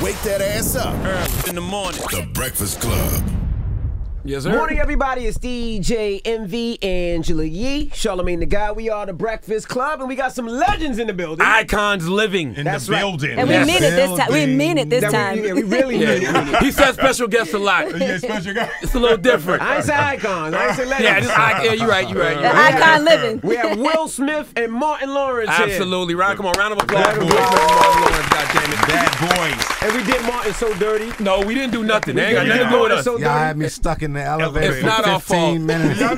Wake that ass up. Early in the morning. The Breakfast Club. Yes, sir. Morning, everybody. It's DJ MV, Angela Yee, Charlamagne the Guy. We are the Breakfast Club, and we got some legends in the building. Icons living. In the building. And we mean it this time. We mean it this time. We really mean it. He said special guest a lot. Yeah, special guy. It's a little different. I ain't say icons. I ain't say legends. Yeah, you're right. The icon living. We have Will Smith and Martin Lawrence here. Absolutely. Ron, come on, round of applause. Bad for boys. Martin Lawrence, goddammit. Bad boys. And we did Martin so dirty. No, we didn't do nothing. They ain't got nothing to do with us. So Y'all had me stuck in the elevator It's not for our 15 minutes, man.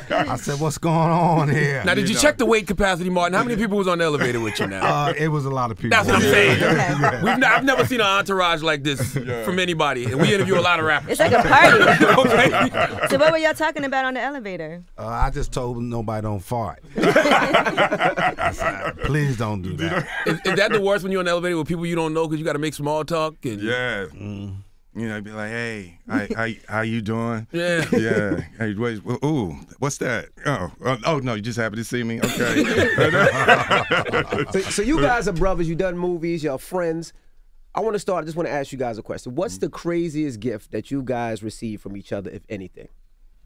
I said, what's going on here? Now, did you check the weight capacity, Martin? How many people was on the elevator with you now? It was a lot of people. That's what I'm saying. Okay. I've never seen an entourage like this from anybody. And we interview a lot of rappers. It's like a party. Okay. So what were y'all talking about on the elevator? I just told nobody don't fart. I said, please don't do that. Is that the worst when you're on the elevator with people you don't know because you got to make small talk? And, Yeah. You know, be like, hey, how you doing? Yeah. Yeah. Hey, ooh, what's that? Oh, no, you just happy to see me? Okay. So you guys are brothers. You done movies. Y'all friends. I want to start. I just want to ask you guys a question. What's the craziest gift that you guys received from each other, if anything?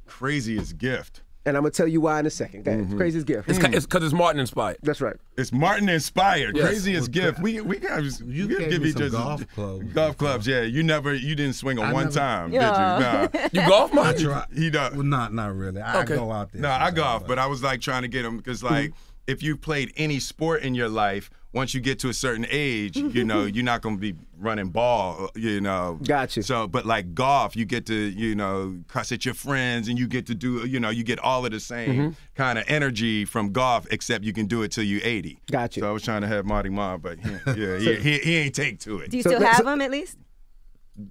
Craziest gift. And I'm going to tell you why in a second. Okay? Craziest gift. It's because it's Martin inspired. That's right. It's Martin inspired. Yes. Craziest gift. We guys, You give gave me each some other golf clubs. Golf clubs, yeah. You didn't swing on one time, Yeah. did you? Nah. You golf, Martin? He does. Well, not really. I Okay. go out there. No, I sometimes, golf, but I was like trying to get him because like if you've played any sport in your life, once you get to a certain age, you know, you're not going to be running ball, you know. Gotcha. So, but like golf, you get to, you know, cuss at your friends and you get to do, you know, you get all of the same kind of energy from golf, except you can do it till you're 80. Gotcha. So I was trying to have Marty Ma, but he ain't take to it. Do you So- still have so- them at least?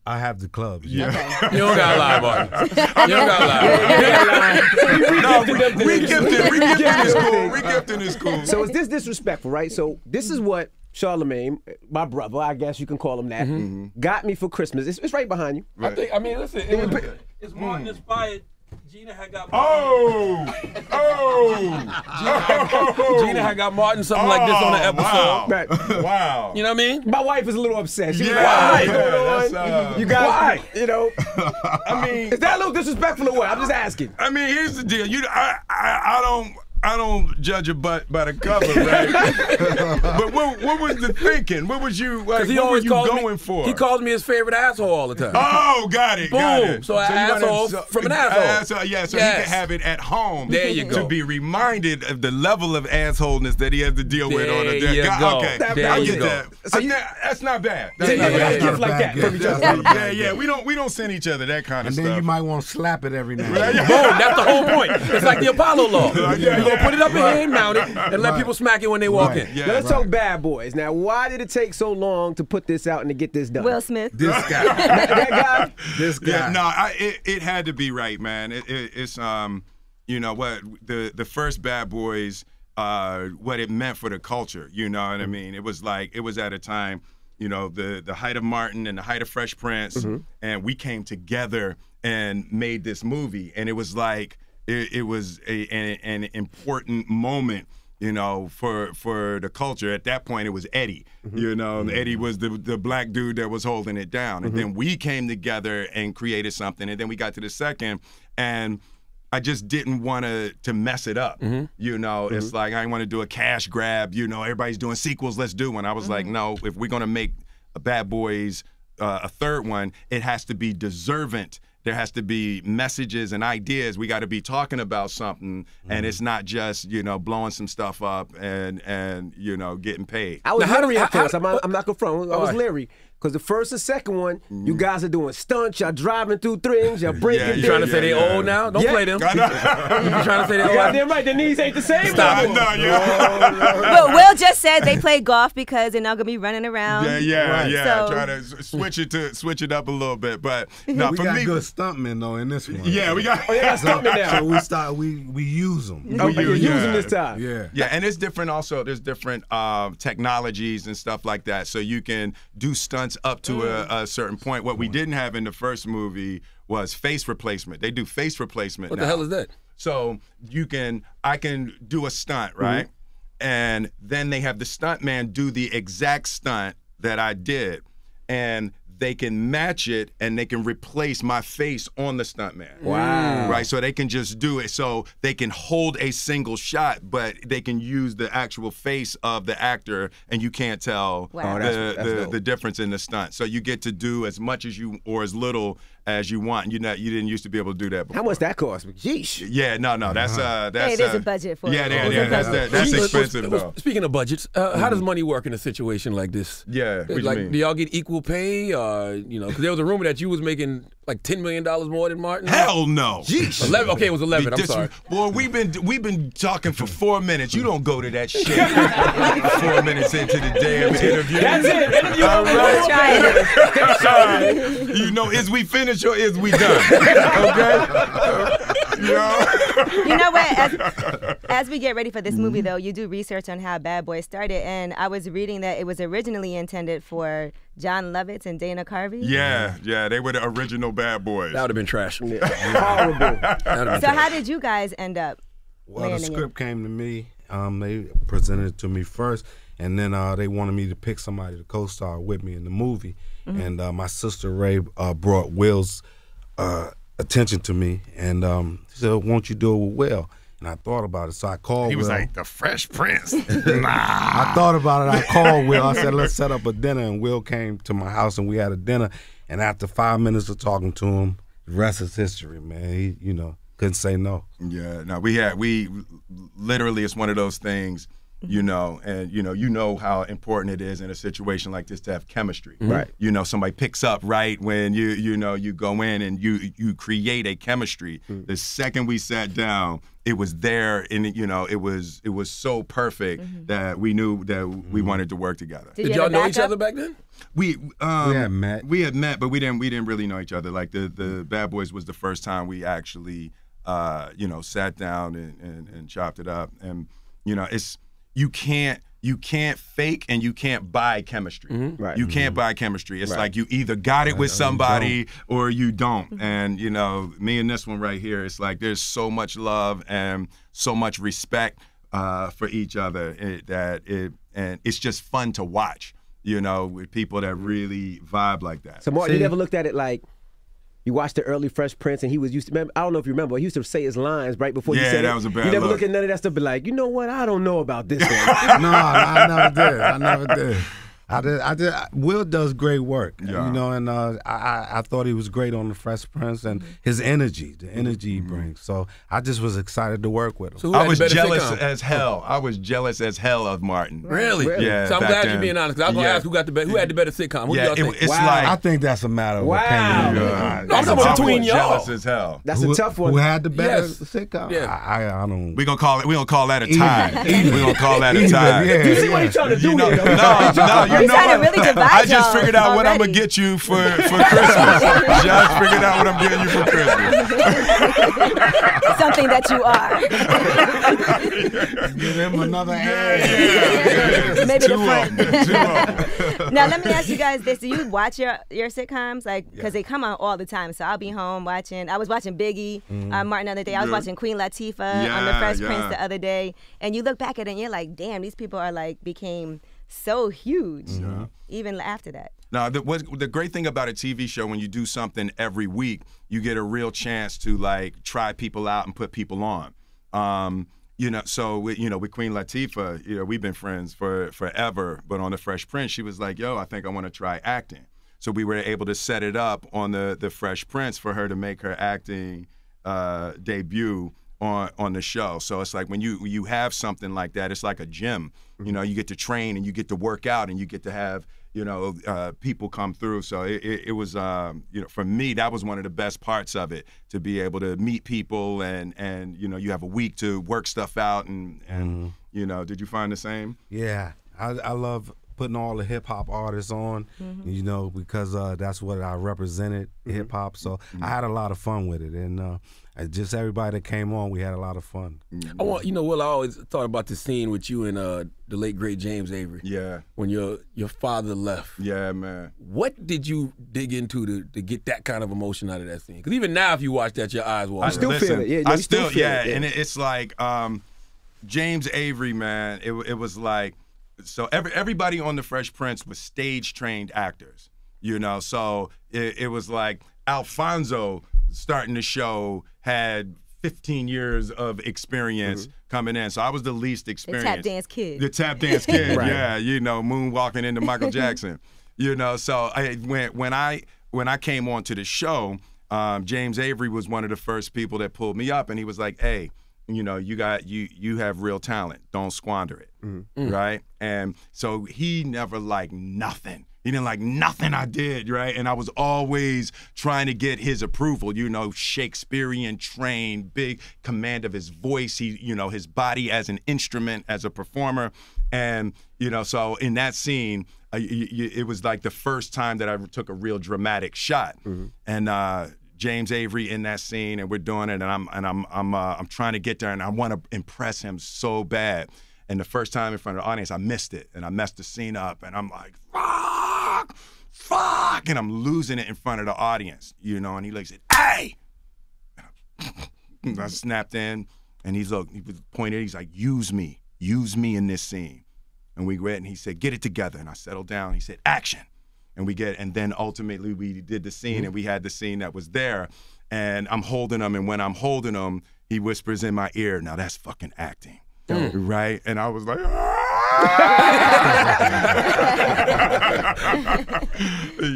I have the clubs. Yeah. You don't got to lie, Martin. You don't got to lie. No, regifting is cool. Regifting is cool. So is this disrespectful, right? So this is what Charlamagne, my brother, I guess you can call him that, got me for Christmas. It's right behind you. Listen, it's Martin inspired. Gina had got Gina had got Martin something like this on the episode. Right. Wow. You know what I mean? My wife is a little upset. She's Yeah, like, yeah, what's going on? You guys, Why? you know, I mean, is that a little disrespectful or what? I'm just asking. I mean, here's the deal. I don't judge a butt by the cover, right? But what was the thinking? What was you like? He What were always you calls going me, for? He calls me his favorite asshole all the time. Oh, got it. Got Boom. it. So an asshole from an asshole. Yeah, so Yes. he can have it at home. There you go. To be reminded of the level of assholeness that he has to deal with on a There you go. Okay, There I you get go. that. That's not bad. That's Yeah, not you got a bad. gift like that from each other. Yeah. We don't send each other that kind of And stuff. then you might want to slap it every now and then. Boom, that's the whole point. It's like the Apollo law. You're going to put it up in here and mount it and let people smack it when they walk in. Yeah. Now let's talk Bad Boys. Now, why did it take so long to put this out and to get this done? Will Smith. This guy. that guy. This guy. Yeah, no, it had to be right, man. It's you know what the first Bad Boys, what it meant for the culture. You know what I mean? It was at a time, you know, the height of Martin and the height of Fresh Prince, and we came together and made this movie, and it was like it was an important moment. You know, for the culture. At that point, it was Eddie. You know, Eddie was the black dude that was holding it down. And then we came together and created something. And then we got to the second, and I just didn't want to mess it up. You know, it's like I didn't want to do a cash grab. You know, everybody's doing sequels. Let's do one. I was like, no, if we're gonna make a Bad Boys a third one, it has to be deserving. There has to be messages and ideas. We got to be talking about something, and it's not just, you know, blowing some stuff up and you know, getting paid. I was Now, leery at first. I'm not gonna front. I was right. leery. Because the first and second one, you guys are doing stunts, y'all driving through things, y'all breaking Yeah, things. You trying to say they old now? Don't play them. I know. You trying to say they old? Goddamn right, their knees ain't the same. Stop no it. more. No, yeah. But Will just said they play golf because they're not gonna be running around. Yeah. So- Try to switch it up a little bit, but no, We for got me, good stuntmen though in this one. yeah, we got. Oh, yeah, stop me now. So we use them. Okay, you're Yeah. using this time. Yeah. Yeah, and it's different also. There's different technologies and stuff like that. So you can do stunts up to a certain point. What we didn't have in the first movie was face replacement. They do face replacement What now. the hell is that? So I can do a stunt, right? And then they have the stunt man do the exact stunt that I did. and they can match it and they can replace my face on the stuntman. Wow. Right, so they can just do it. So they can hold a single shot, but they can use the actual face of the actor, and you can't tell Wow. that's dope. the difference in the stunt. So you get to do as much as you or as little as you want. You didn't used to be able to do that before. How much that cost? Yeesh. Yeah, no, that's Hey, there's a budget for yeah, it. that's expensive though. Speaking of budgets, how does money work in a situation like this? Yeah, what you like, mean? do y'all get equal pay? Because there was a rumor that you was making like $10 million more than Martin. Hell no. 11. Okay, it was 11. I'm sorry. Boy, we've been talking for 4 minutes. You don't go to that shit 4 minutes into the damn interview. That's it. Interview All over. right. Try it. You know, is we finished or is we done? Okay. You know what? As we get ready for this movie, though, you do research on how Bad Boys started, and I was reading that it was originally intended for John Lovitz and Dana Carvey. Yeah, they were the original Bad Boys. That would have been trash. Horrible. So how did you guys end up Well, the landing script came to me. They presented it to me first, and then they wanted me to pick somebody to co-star with me in the movie. And my sister Ray brought Will's attention to me, and she said, "Won't you do it with Will?" And I thought about it, so I called He was Will. like, the Fresh Prince. I thought about it. I called Will. I said, let's set up a dinner. And Will came to my house, and we had a dinner. And after 5 minutes of talking to him, the rest is history, man. He, couldn't say no. Yeah, no, we literally, it's one of those things, and you know how important it is in a situation like this to have chemistry. Right. Somebody picks up right when you go in and you create a chemistry. The second we sat down, it was there, and it was so perfect that we knew that we wanted to work together. Did y'all know each other back then? We had met. We had met, but we didn't really know each other. Like the Bad Boys was the first time we actually sat down and chopped it up. And it's you can't fake and you can't buy chemistry. Right. You can't buy chemistry. It's like you either got it with somebody or you don't. And me and this one right here, it's like there's so much love and so much respect for each other and it's just fun to watch. With people that really vibe like that. So Martin, you never looked at it like you watched the early Fresh Prince and he was used to, remember, I don't know if you remember, he used to say his lines right before you said it. Yeah, that was a bad You never look. look at none of that stuff, but like, you know what, I don't know about this one. No, I never did. I did. Will does great work, Yeah. and I thought he was great on the Fresh Prince and his energy, the energy he brings. So I just was excited to work with him. So who I had was the better jealous sitcom? as hell. I was jealous as hell of Martin. Really? Yeah. So I'm back glad then. you're being honest. 'Cause I was gonna Yeah. ask who had the better sitcom. Who do Yeah, y'all think? it's Wow. I like think that's a matter of Wow. opinion. No, I'm That's talking about a between was y'all. jealous as hell. That's a tough one. Who had the better Yes. sitcom? Yeah. I don't. We gonna call that a tie. Even. We gonna call that a Even, tie. yeah. You see what he's trying to do You know, here, though? no, He's trying to really divide I just y'all figured out what I'm gonna already. get you for Christmas. Just figured out what I'm getting you for Christmas. something that you are? Give him another hand. Yeah. Maybe the Two front. of 'em. Two of 'em. Now let me ask you guys this: do you watch your sitcoms because they come on all the time? So I'll be home watching. I was watching Biggie, Martin the other day. I was Yeah. watching Queen Latifah on the Yeah, Fresh yeah. Prince the other day, and you look back at it and you're like, damn, these people are became so huge even after that. Now, the great thing about a TV show, when you do something every week, you get a real chance to try people out and put people on. So with Queen Latifah, we've been friends for forever. But on the Fresh Prince, she was like, "Yo, I think I want to try acting." So we were able to set it up on the Fresh Prince for her to make her acting debut on the show. So it's like when you have something like that, it's like a gym. You get to train and you get to work out and you get to have people come through. So it was for me, that was one of the best parts of it, to be able to meet people and you have a week to work stuff out and did you find the same? Yeah, I love putting all the hip hop artists on, because that's what I represented, hip hop. So I had a lot of fun with it, and just everybody that came on, we had a lot of fun. I want Will. I always thought about the scene with you and the late great James Avery. Yeah. When your father left. Yeah, man. What did you dig into to get that kind of emotion out of that scene? Because even now, if you watch that, your eyes water. I still feel it. Yeah, I you still feel it, yeah. And it's like James Avery, man. It was like, so everybody on the Fresh Prince was stage trained actors. you know. So it was like Alfonso starting the show had 15 years of experience coming in. So I was the least experienced. The tap dance kid. The tap dance kid, Right. yeah, you know, moonwalking into Michael Jackson. You know, so when I came onto the show, James Avery was one of the first people that pulled me up, and he was like, "Hey, you know, you have real talent. Don't squander it." Right? And so he never liked nothing. He didn't like nothing I did, right? And I was always trying to get his approval, you know, Shakespearean trained, big command of his voice, his body as an instrument, as a performer. And, you know, so in that scene, it was like the first time that I took a real dramatic shot. And James Avery in that scene, and we're doing it, and I'm trying to get there, and I want to impress him so bad. And the first time in front of the audience, I missed it, and I messed the scene up, and I'm like, fuck, and I'm losing it in front of the audience, you know. And he looks at, hey, and I snapped in, and he was pointed. He's like, use me in this scene. And we read, and he said, get it together. And I settled down. He said, action. And then ultimately we did the scene, and we had the scene that was there. And I'm holding him, and when I'm holding him, he whispers in my ear, now that's fucking acting. Right? And I was like,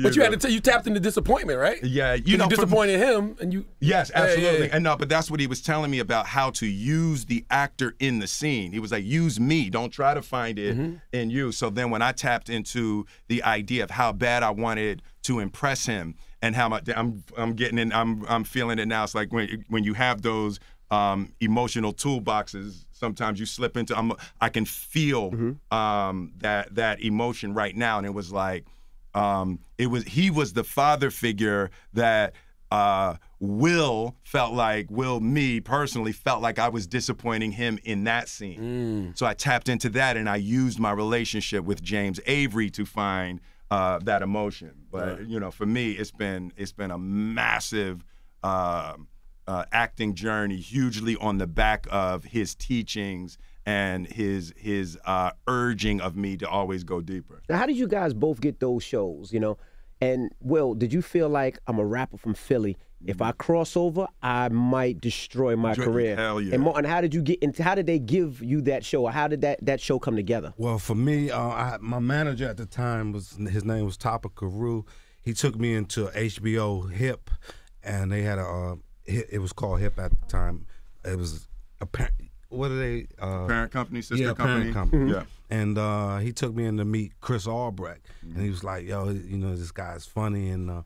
But you tapped into disappointment, right? Yeah, you disappointed him, and you. Yes, absolutely. Yeah. And no, but that's what he was telling me about how to use the actor in the scene. He was like, use me. Don't try to find it in you. So then when I tapped into the idea of how bad I wanted to impress him and how much I'm getting in, I'm feeling it now. It's like when you have those emotional toolboxes, sometimes you slip into. I can feel that emotion right now, and it was like he was the father figure that Will me personally felt like I was disappointing him in that scene. So I tapped into that, and I used my relationship with James Avery to find that emotion. But you know, for me, it's been a massive acting journey, hugely on the back of his teachings and his urging of me to always go deeper. Now, how did you guys both get those shows, you know? And, Will, did you feel like, I'm a rapper from Philly, if I cross over, I might destroy my career? Hell yeah. And how did you get into, how did they give you that show, or how did that show come together? Well, for me, my manager at the time, his name was Tapa Carew. He took me into HBO Hip, and they had it was called Hip at the time. It was what are they? Parent company, sister Parent company. company. Yeah. And he took me in to meet Chris Albrecht, and he was like, "Yo, you know, this guy's funny, and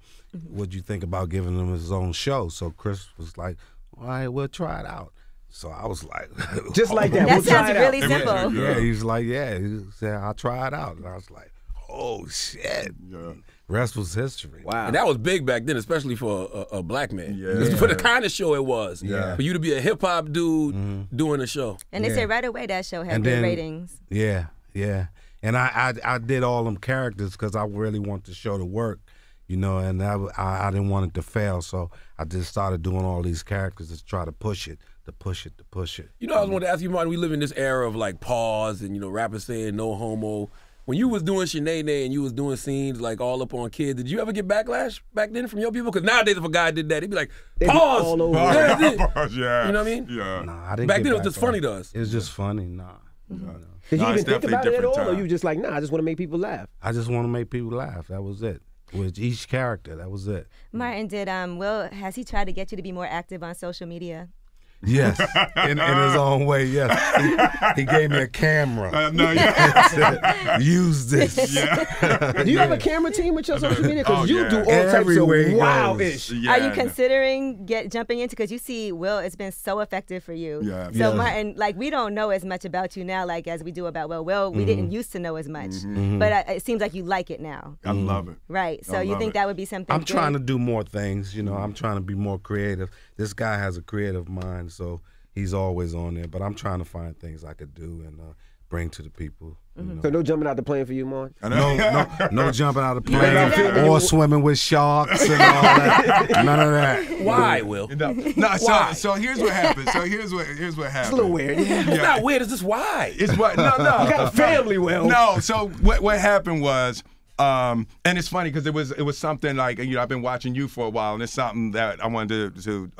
what'd you think about giving him his own show?" So Chris was like, "All right, we'll try it out." So I was like, just like that. That We'll try sounds it out. really simple. Yeah, he was like, "Yeah." He said, "I'll try it out," and I was like, "Oh shit!" Yeah. Rest was history. Wow. And that was big back then, especially for a black man. Yeah. For the kind of show it was. Yeah. For you to be a hip hop dude doing a show. And they say right away that show had And good then- ratings. Yeah. And I did all them characters because I really want the show to work, you know, and I didn't want it to fail, so I just started doing all these characters to try to push it. You know, I was wanting to ask you, Martin, we live in this era of like pause and, you know, rappers saying no homo. When you was doing Sinead and you was doing scenes like all up on kids, did you ever get backlash back then from your people? Because nowadays if a guy did that, he'd be like, They'd be pause. all over. Yeah, that's it. Yeah. You know what I mean? Yeah. Nah, I didn't Back get then it was just backlash. funny to us. It was just funny, nah. Did you No, even it's think definitely about it at different all, or time. you just like, nah, I just want to make people laugh? I just want to make people laugh. That was it. With each character, that was it. Martin, Will, has he tried to get you to be more active on social media? Yes, in his own way, yes. He gave me a camera. No, yeah. Use this. Do you have a camera team with your social media? Because Oh, you yeah. do all Everywhere types he of wow-ish. Yeah. Are you considering jumping into, because you see, Will, it's been so effective for you. Yeah. So Yeah. Martin, like, we don't know as much about you now, like as we do about Will. Will, we didn't used to know as much, but it seems like you like it now, I love it. right? So I you love think it. that would be something? I'm trying to good? do more things, you know. I'm trying to be more creative. This guy has a creative mind, so he's always on there. But I'm trying to find things I could do and bring to the people. You know. So no jumping out the plane for you, Martin? No jumping out of the Yeah. plane or swimming with sharks and all that. None of that. Why, Will? No, Why? so here's what happened. Here's what happened. It's a little weird. Yeah. It's not weird, it's just why. It's what? No. You got a family, Will. No, so what happened was And it's funny because it was something like, you know, I've been watching you for a while, and it's something that I wanted to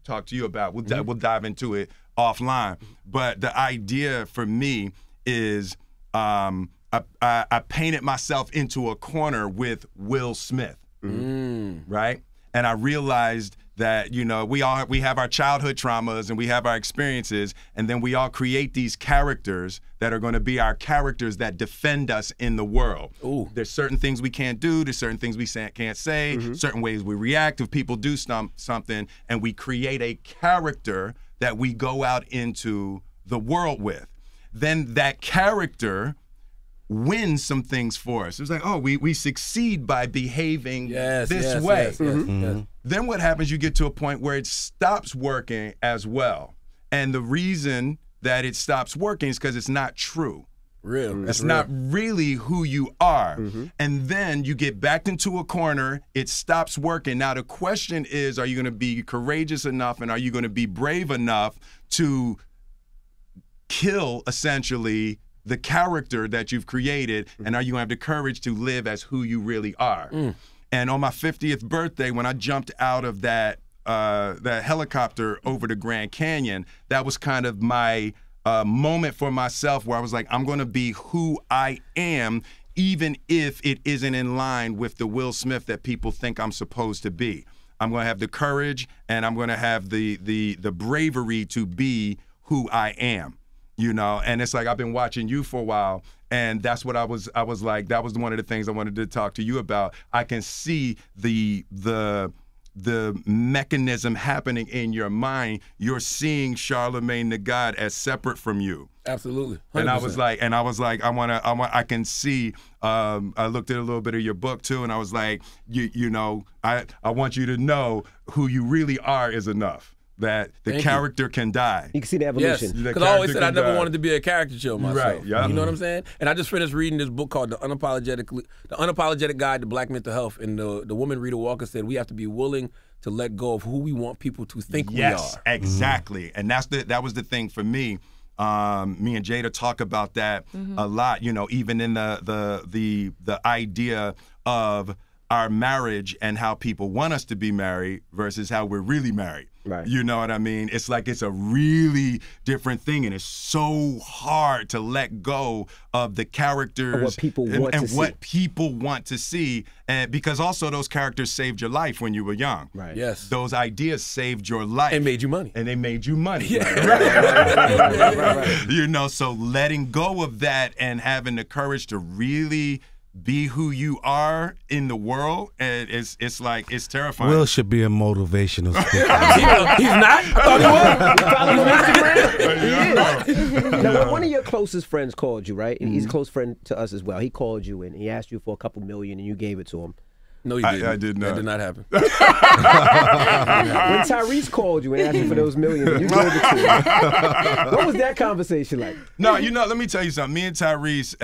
talk to you about. We'll dive into it offline. But the idea for me is I painted myself into a corner with Will Smith, right? And I realized that, you know, we have our childhood traumas and we have our experiences, and then we all create these characters that are going to be our characters that defend us in the world. Ooh. There's certain things we can't do, there's certain things we can't say, certain ways we react if people do something, and we create a character that we go out into the world with. Then that character wins some things for us. It's like, oh, we succeed by behaving this way. Yes. Then what happens, you get to a point where it stops working as well. And the reason that it stops working is because it's not true. It's not really who you are. And then you get backed into a corner, it stops working. Now the question is, are you going to be courageous enough and are you going to be brave enough to kill, essentially, the character that you've created, and are you going to have the courage to live as who you really are? And on my 50th birthday, when I jumped out of that helicopter over the Grand Canyon, that was kind of my moment for myself where I was like, I'm going to be who I am, even if it isn't in line with the Will Smith that people think I'm supposed to be. I'm going to have the courage, and I'm going to have the bravery to be who I am. You know, and it's like, I've been watching you for a while, and that's what I was like, that was one of the things I wanted to talk to you about. I can see the mechanism happening in your mind. You're seeing Charlamagne the God as separate from you. Absolutely. 100%. And I was like, I can see, I looked at a little bit of your book too, and I was like, you know, I want you to know who you really are is enough. That the character can die. You can see the evolution. Yes, because I always said I never wanted to be a caricature of myself. Right, yeah. You know what I'm saying? And I just finished reading this book called The Unapologetic Guide to Black Mental Health, and the woman Rita Walker said we have to be willing to let go of who we want people to think we are. Yes, exactly. And that was the thing for me. Me and Jada talk about that a lot. You know, even in the idea of our marriage and how people want us to be married versus how we're really married. Right. You know what I mean? It's like it's a really different thing, and it's so hard to let go of the characters and what people want to see, and because also those characters saved your life when you were young. Right. Yes. Those ideas saved your life. And made you money. And they made you money. Yeah. Right. You know, so letting go of that and having the courage to really be who you are in the world, and it's like, it's terrifying. Will should be a motivational speaker. He's not? I thought he was. Now, one of your closest friends called you, right? And he's a close friend to us as well. He called you and he asked you for a couple million and you gave it to him. No, he didn't. I did not. That did not happen. When Tyrese called you and asked you for those millions, and you gave it to him. What was that conversation like? No, you know, let me tell you something. Me and Tyrese,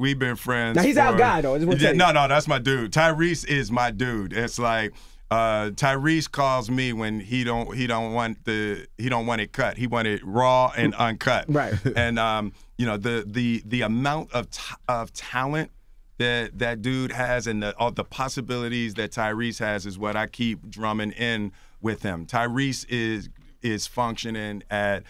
we've been friends. Now he's our guy, though. I just want to tell you. No, that's my dude. Tyrese is my dude. It's like Tyrese calls me when he don't want it cut. He want it raw and uncut. Right. And you know, the amount of talent that dude has, and all the possibilities that Tyrese has is what I keep drumming in with him. Tyrese is functioning at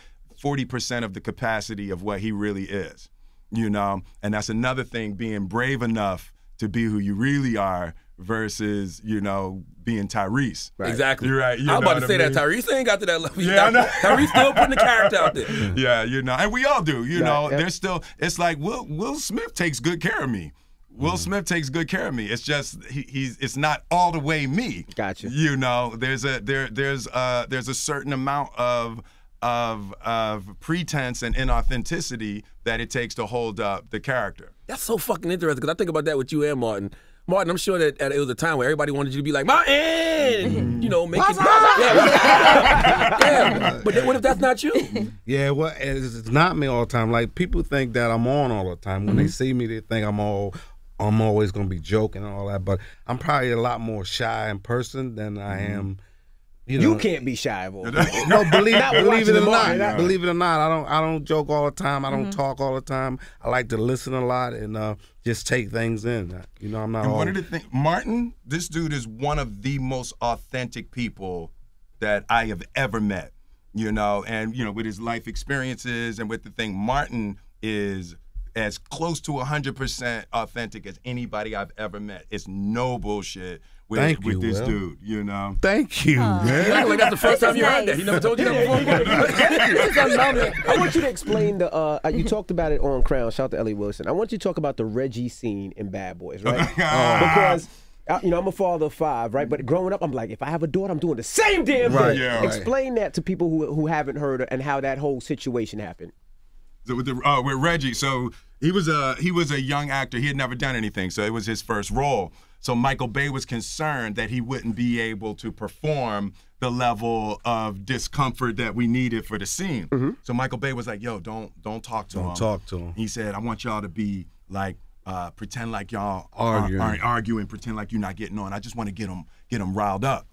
40% of the capacity of what he really is, you know? And that's another thing, being brave enough to be who you really are versus, you know, being Tyrese. Right. Exactly. You're right. I was about to say that Tyrese ain't got to that level. Yeah, Tyrese still putting the character out there. Yeah, you know, and we all do, you know. Yep. There's still, it's like Will Smith takes good care of me. Will Smith takes good care of me. It's just it's not all the way me. Gotcha. You know, there's a certain amount of pretense and inauthenticity that it takes to hold up the character. That's so fucking interesting, because I think about that with you and Martin. Martin, I'm sure that it was a time where everybody wanted you to be like, Martin! You know, make it. Yeah. But then what if that's not you? Yeah, well, it's not me all the time. Like, people think that I'm on all the time. When they see me, they think I'm always gonna be joking and all that. But I'm probably a lot more shy in person than I am You can't be shy of all. No, believe it or not, Believe I don't joke all the time. I don't talk all the time. I like to listen a lot and just take things in. You know, I'm not. And one of the things, Martin, this dude is one of the most authentic people that I have ever met. You know, and with his life experiences and with the thing, Martin is as close to 100% authentic as anybody I've ever met. It's no bullshit with this dude, you know. Thank you, man. Like that's the first time you heard that. He never told you that before. This is a moment. I want you to explain you talked about it on Crown. Shout out to Ellie Wilson. I want you to talk about the Reggie scene in Bad Boys, right? Because I'm a father of 5, right? But growing up, I'm like, if I have a daughter, I'm doing the same damn thing. Right. Yeah, Explain that to people who haven't heard it and how that whole situation happened. So with Reggie, so he was a young actor. He had never done anything, so it was his first role. So Michael Bay was concerned that he wouldn't be able to perform the level of discomfort that we needed for the scene. Mm-hmm. So Michael Bay was like, "Yo, don't talk to him. Don't talk to him." He said, "I want y'all to be like." Pretend like y'all arguing. aren't arguing, pretend like you're not getting on. I just want to get them riled up,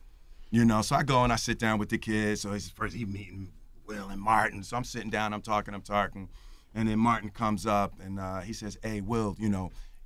you know. So I go and I sit down with the kids. So he meeting Will and Martin. So I'm sitting down, I'm talking, and then Martin comes up and he says, "Hey, Will,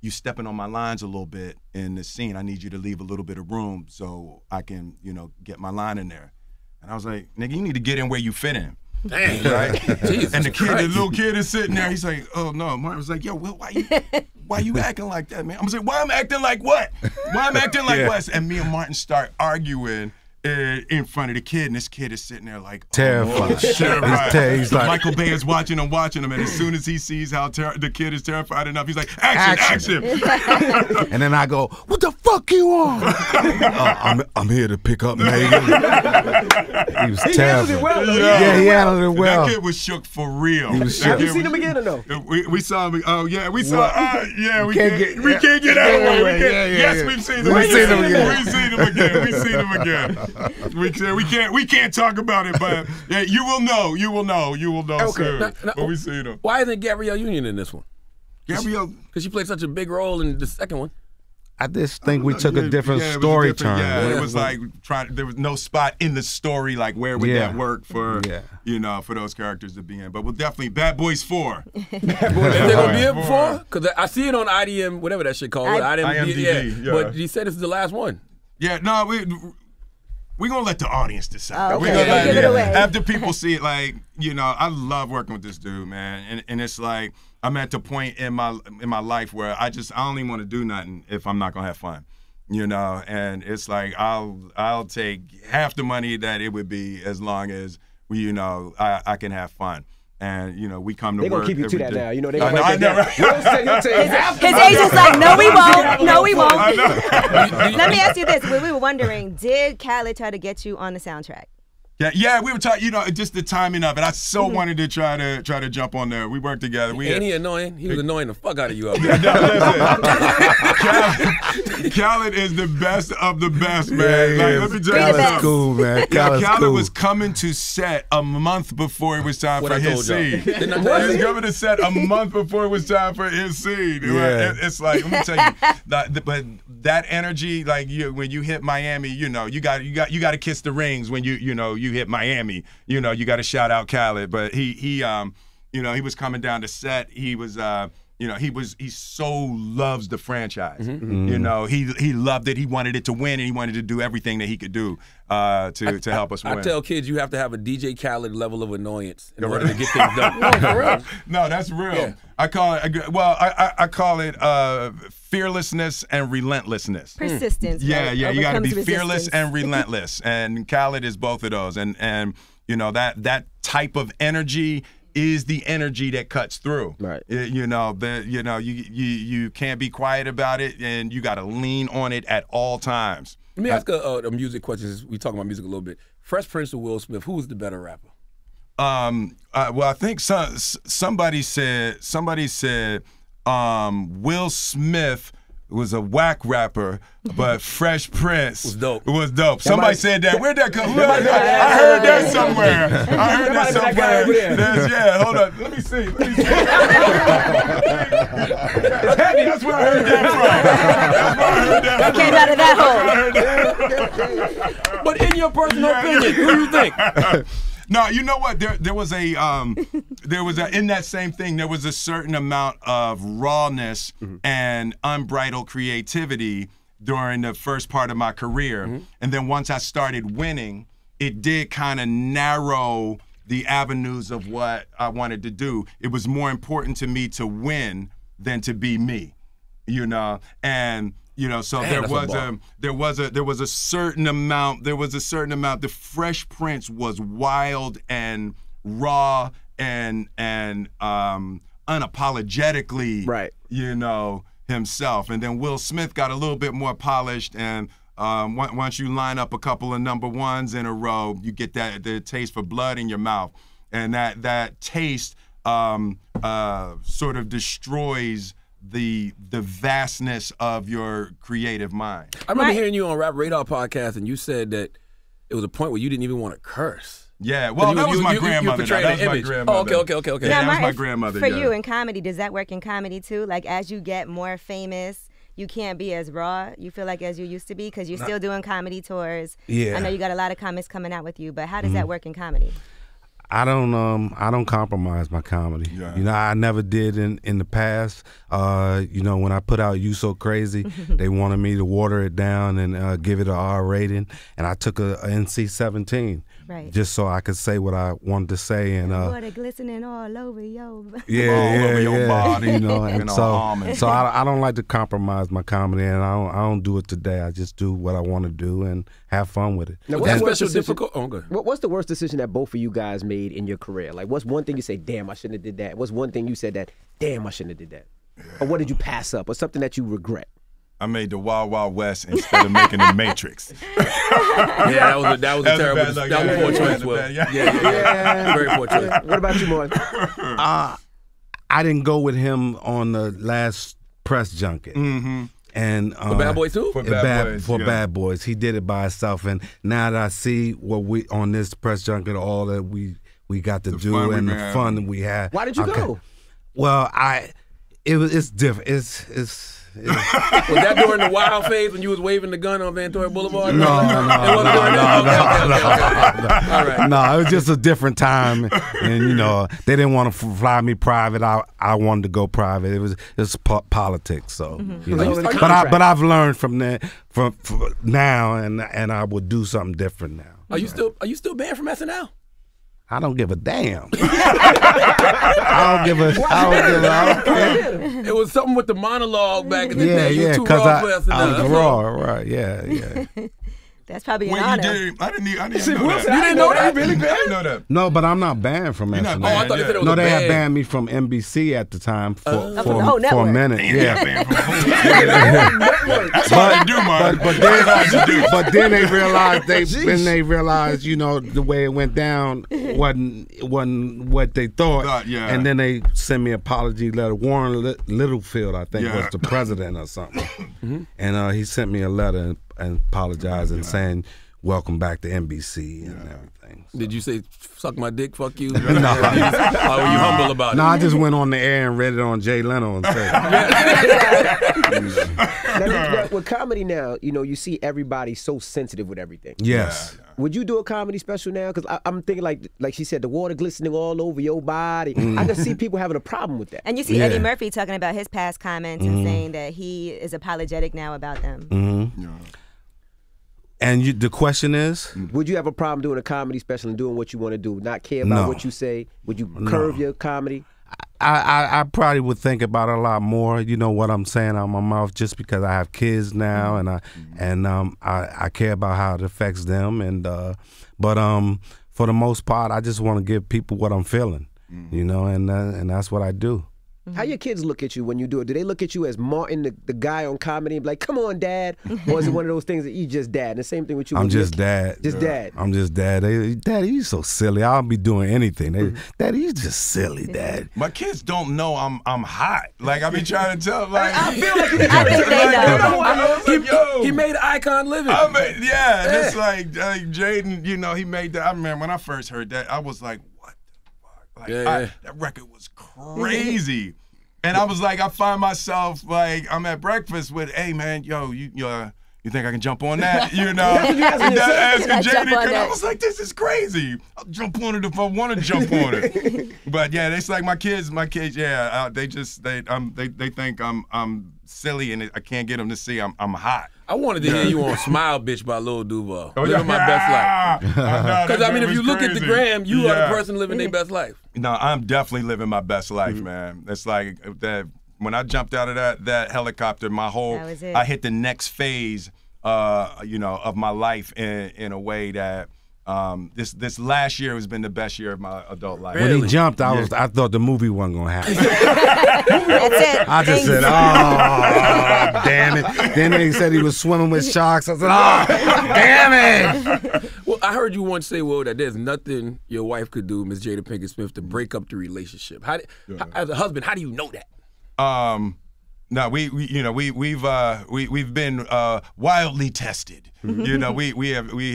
you stepping on my lines a little bit in the scene. I need you to leave a little bit of room so I can, get my line in there." And I was like, "Nigga, you need to get in where you fit in." Dang. Right? Jesus And the Christ. little kid is sitting there. He's like, "Oh no." Martin was like, "Yo, Will, why you acting like that, man?" I'm like, "Why I'm acting like what? Why I'm acting like what?" And me and Martin start arguing in front of the kid, and this kid is sitting there like terrified. Oh, shit, He's like, Michael Bay is watching him, and as soon as he sees how the kid is terrified enough, he's like, "Action!" And then I go, "What the fuck you on?" I'm here to pick up Megan. He was terrible. handled it well, though. Yeah, he handled it well. That kid was shook for real. He was Have shook. you seen him again or no? We saw him. Oh yeah, we saw. We can't can't get out of the way. Yeah. We've seen him. We've seen him again. We've seen him again. We can't talk about it, but yeah, you will know soon. But we seen him. Why isn't Gabrielle Union in this one? Gabrielle, Because she played such a big role in the second one. I just think we took a different story turn. Yeah, it was like there was no spot in the story like where would that work for for those characters to be in. But we'll definitely Bad Boys 4. Is they gonna be in before? Because I see it on IDM, whatever that shit called. IMDb, yeah. But he said this is the last one. Yeah, no, we're going to let the audience decide. Oh, okay. We're gonna Give it away. After people see it, like, I love working with this dude, man. And it's like, I'm at the point in my life where I don't even want to do nothing if I'm not going to have fun, And it's like, I'll take half the money that it would be as long as I can have fun. And we come to work. They're gonna keep you to that day. now. They gonna write that down. His agent's like, "No, we won't. No, we won't." Let me ask you this: we were wondering, did Khaled try to get you on the soundtrack? Yeah, we were talking. Just the timing of it. I so wanted to try to jump on there. We worked together. Ain't he annoying? He was annoying the fuck out of you up there. Listen. Khaled is the best of the best, man. Let me tell you something. Khaled's cool, man. Khaled was coming to set a month before it was time for his scene. He was coming to set a month before it was time for his scene. Yeah. It's like, let me tell you, but that energy, like when you hit Miami, you got to kiss the rings when you hit Miami. You got to shout out Khaled. But he was coming down to set. He was he so loves the franchise. Mm-hmm. He loved it. He wanted it to win, and he wanted to do everything that he could do to help us win. I tell kids you have to have a DJ Khaled level of annoyance in order to get things done. No, for real. No, that's real. Yeah. I call it fearlessness and relentlessness. Persistence. Yeah, you got to be fearless and relentless, and Khaled is both of those. And that type of energy is the energy that cuts through. Right. You can't be quiet about it, and you got to lean on it at all times. Let me ask a music question. We talking about music a little bit. Fresh Prince or Will Smith? Who was the better rapper? Well, I think somebody said Will Smith was a whack rapper, but Fresh Prince was dope. Somebody said that. Where'd that come from? I heard that somewhere. I heard that somewhere. Yeah, hold on. Let me see. That's where I heard that from. That came out of that hole. But in your personal opinion, who do you think? No, you know what? There was in that same thing. There was a certain amount of rawness and unbridled creativity during the first part of my career, and then once I started winning, it did kind of narrow the avenues of what I wanted to do. It was more important to me to win than to be me, you know, and. You know, so there was a certain amount. The Fresh Prince was wild and raw and unapologetically, you know, himself. And then Will Smith got a little bit more polished. And once you line up a couple of #1s in a row, you get the taste for blood in your mouth, and that taste sort of destroys the vastness of your creative mind. I remember hearing you on Rap Radar podcast, and you said that it was a point where you didn't even want to curse. Yeah, well, that was my grandmother. That was my grandmother. Oh, okay. Yeah, that was my grandmother. For you in comedy, does that work in comedy too? Like as you get more famous, you can't be as raw, you feel like, as you used to be, because you're still doing comedy tours. Yeah. I know you got a lot of comics coming out with you, but how does that work in comedy? I don't compromise my comedy. Yeah. You know, I never did in the past. You know, when I put out You So Crazy, they wanted me to water it down and give it an R rating, and I took a NC-17. Right. Just so I could say what I wanted to say, and water glistening all over your body, you know. And so I don't like to compromise my comedy, and I don't do it today. I just do what I want to do and have fun with it. Now, what's the worst decision that both of you guys made in your career? Like, what's one thing you say, damn, I shouldn't have did that? What's one thing you said that, damn, I shouldn't have did that? Or what did you pass up? Or something that you regret? I made the Wild Wild West instead of making the Matrix. Yeah, that was a terrible. That was poor choice, Will. Yeah. Very poor choice. What about you, Martin? I didn't go with him on the last press junket. And for Bad Boys too? For Bad Boys. He did it by himself. And now that I see what we on this press junket, all that we got to do and the fun that we had. Why did you go? Well, it's different. It's was that during the wild phase when you was waving the gun on Ventura Boulevard? No. All right. No, it was just a different time, and you know they didn't want to fly me private. I wanted to go private. It's politics, so. You know. But I've learned from that from now, and I would do something different now. Are you still banned from SNL? I don't give a damn. I don't care. It was something with the monologue back in the day. Yeah, because I was raw, right? Yeah. That's probably an honor. I didn't know that. You didn't know that? Really banned? I didn't know that. No, but I'm not banned from SNL. Oh, I thought they said it was no, a they ban. had banned me from NBC at the time for whole a minute. Yeah. That's hard to do, Mark. But then they realized, you know, the way it went down wasn't what they thought. And then they sent me an apology letter. Warren Littlefield, I think, was the president or something. And he sent me a letter and apologizing, saying, welcome back to NBC and everything. So. Did you say, suck my dick, fuck you? No. Or were you humble about it? No, I just went on the air and read it on Jay Leno and said. Now, with comedy now, you know, you see everybody so sensitive with everything. Yes. Would you do a comedy special now? Because I'm thinking like she said, the water glistening all over your body. I can see people having a problem with that. And you see Eddie Murphy talking about his past comments and saying that he is apologetic now about them. And the question is? Would you have a problem doing a comedy special and doing what you want to do, not care about what you say? Would you curve your comedy? I probably would think about it a lot more, you know, what I'm saying out of my mouth, just because I have kids now and I care about how it affects them. And but for the most part, I just want to give people what I'm feeling, you know, and that's what I do. How your kids look at you when you do it? Do they look at you as Martin, the guy on comedy, and be like, come on, Dad? Or is it one of those things that you just dad? And the same thing with you. I'm just dad. Just dad. I'm just dad. Daddy, you so silly. I'll be doing anything. Daddy, you just silly, Dad. My kids don't know I'm hot. Like I be trying to tell them, like I feel like I think they know. He made icon living. It's like Jaden, he made that. I remember when I first heard that, I was like, what the fuck? Like, that record was crazy. And I was like, I find myself like I'm at breakfast with, hey man, yo, you think I can jump on that? Asking Jaden, because I was like, this is crazy. I'll jump on it if I want to jump on it. But yeah, it's like my kids, they think I'm silly and I can't get them to see I'm hot. I wanted to hear you on Smile Bitch by Lil Duval. Living my best life. Because, I mean, if you look at the gram, you are the person living their best life. No, I'm definitely living my best life, man. It's like that. When I jumped out of that helicopter, I hit the next phase, of my life in a way that this last year has been the best year of my adult life. When he jumped, I thought the movie wasn't gonna happen. That's it. I just said, oh, damn it. Then they said he was swimming with sharks. I said, oh, damn it. Well, I heard you once say, Will, that there's nothing your wife could do, Miss Jada Pinkett Smith, to break up the relationship. As a husband, how do you know that? No, we've been wildly tested. We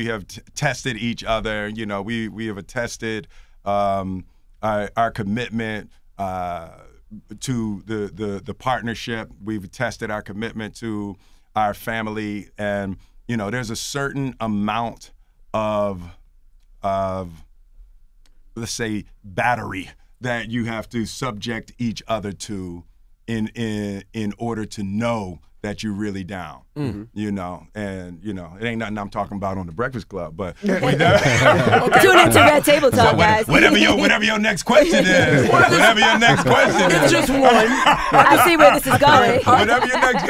have tested each other. We have attested our commitment to the partnership. We've tested our commitment to our family, and there's a certain amount of let's say battery that you have to subject each other to in order to know that you're really down, and it ain't nothing I'm talking about on the Breakfast Club, but tune into Red Table Talk, guys. Whatever your next question is, whatever your next question is, it's just one. I see where this is going. Whatever your next,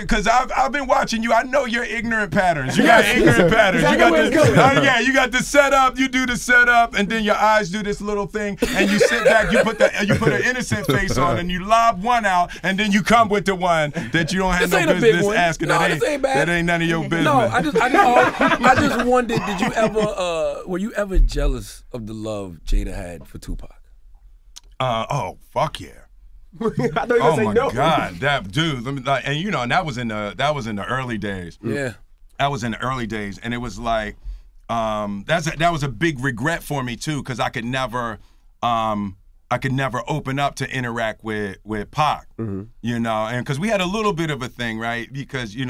because I've been watching you. I know your ignorant patterns. You got ignorant patterns. You got the setup. You do the setup, and then your eyes do this little thing, and you sit back. You put an innocent face on, and you lob one out, and then you come with the one that you don't have no business asking. That ain't none of your business. No, I just wondered, did you ever, were you ever jealous of the love Jada had for Tupac? Oh, fuck yeah. I thought you were gonna say no. Oh my God, that dude. And that was in the early days. Yeah, that was in the early days, and it was like, that was a big regret for me too, because I could never open up to interact with Pac, and because we had a little bit of a thing, right? Because they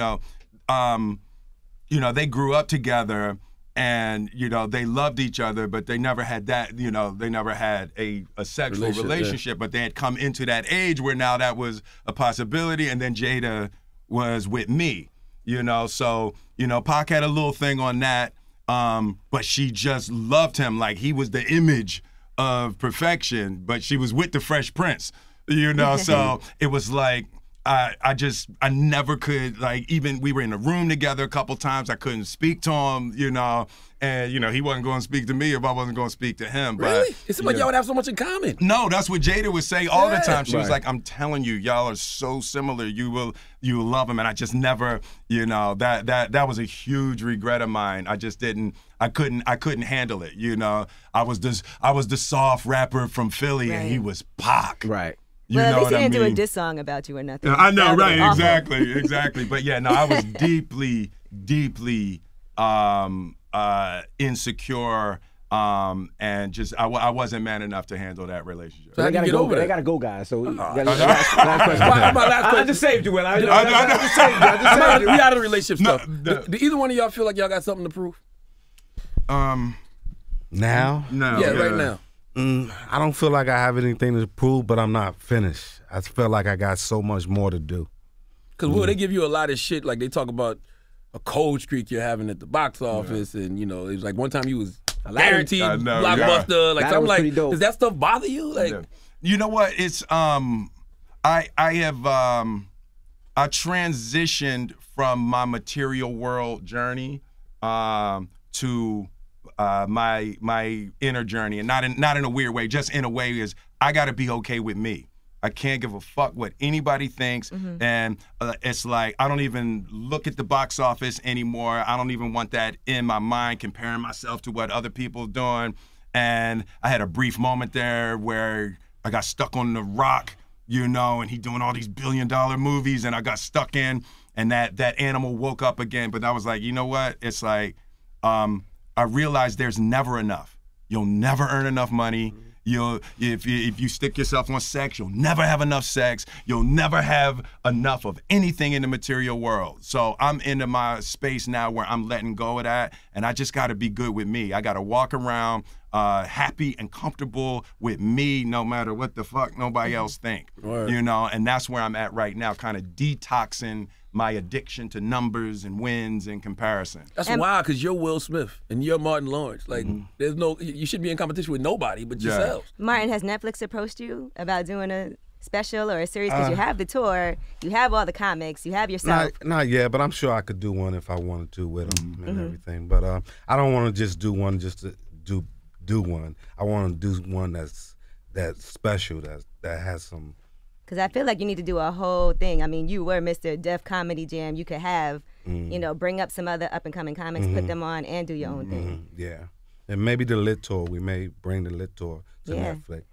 grew up together, and they loved each other, but they never had that. They never had a sexual relationship, but they had come into that age where now that was a possibility, and then Jada was with me, So Pac had a little thing on that, but she just loved him like he was the image of perfection, but she was with the Fresh Prince, so it was like I never could, like, even we were in a room together a couple times, I couldn't speak to him, and he wasn't going to speak to me if I wasn't going to speak to him. Really? It seemed like y'all would have so much in common. No, that's what Jada would say all the time. She was like, I'm telling you, y'all are so similar. You will love him. And I just never, that was a huge regret of mine. I just didn't. I couldn't handle it. I was the soft rapper from Philly, and he was Pac. Right. Well, at least he didn't do a diss song about you or nothing. I know, right? Exactly. But yeah, no, I was deeply insecure, and just I wasn't man enough to handle that relationship. So they gotta go. They gotta go, guys. So last question. I just saved you, Will. I just saved you. We out of the relationship stuff. Do either one of y'all feel like y'all got something to prove? Now? No. Yeah, right now. I don't feel like I have anything to prove, but I'm not finished. I feel like I got so much more to do. Because, Will, they give you a lot of shit. Like, they talk about a cold streak you're having at the box office, and, it was like one time you was guaranteed blockbuster. Like, so I'm like, does that stuff bother you? Like, you know what? It's I transitioned from my material world journey to my inner journey, and not in a weird way, just in a way is I got to be okay with me. I can't give a fuck what anybody thinks, and it's like I don't even look at the box office anymore. I don't even want that in my mind, comparing myself to what other people are doing. And I had a brief moment there where I got stuck on The Rock, you know, and he doing all these billion-dollar movies, and I got stuck in, and that animal woke up again. But I was like, you know what? It's like I realized there's never enough. You'll never earn enough money. If you stick yourself on sex, you'll never have enough sex. You'll never have enough of anything in the material world. So I'm into my space now where I'm letting go of that, and I just got to be good with me. I got to walk around happy and comfortable with me, no matter what the fuck nobody else think. Word. You know, and that's where I'm at right now, kind of detoxing my addiction to numbers and wins and comparison. That's wild, because you're Will Smith and you're Martin Lawrence. Like, there's you shouldn't be in competition with nobody but yourselves. Martin, has Netflix approached you about doing a special or a series? Because you have the tour, you have all the comics, you have yourself. Not yet, but I'm sure I could do one if I wanted to with them and everything. But I don't want to just do one just to do one. I want to do one that's special, that has some. Because I feel like you need to do a whole thing. I mean, you were Mr. Def Comedy Jam. You could have, you know, bring up some other up-and-coming comics, put them on, and do your own thing. Yeah. And maybe the Lit Tour. We may bring the Lit Tour to Netflix.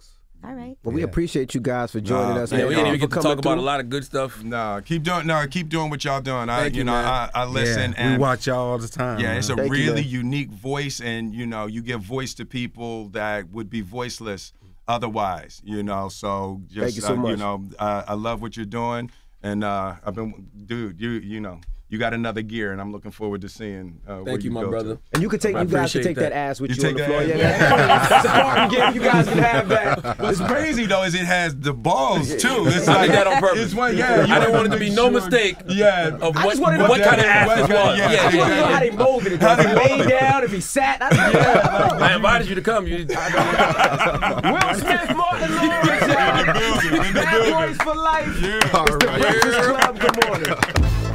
All right. Well, we appreciate you guys for joining us. Yeah, we didn't even get to talk about a of. lot of good stuff. Keep doing what y'all doing. Thank you, man. I listen, Yeah, and we watch y'all all the time. yeah, man. it's a Thank you, really man. unique voice, and you know, you give voice to people that would be voiceless otherwise. You know, so just Thank you so much. you know, I love what you're doing, and I've been, dude, you know. You got another gear, and I'm looking forward to seeing. Thank you, my brother. And you can take, I you guys can appreciate take that that. ass with You you on take the floor. that Yeah, that's a party game. You guys can have that. What's crazy though is it has the balls too. It's I did that on purpose. It's one, I didn't want it to be no mistake Yeah. of I what just wanted to kind of ass this was. Yeah. I just want to know how they molded it. If he laid down, if he sat. I invited you to come. You, Will Smith, Martin Lawrence, In the building. Bad Boys for Life. Yeah. It's the Breakfast Club. Good morning.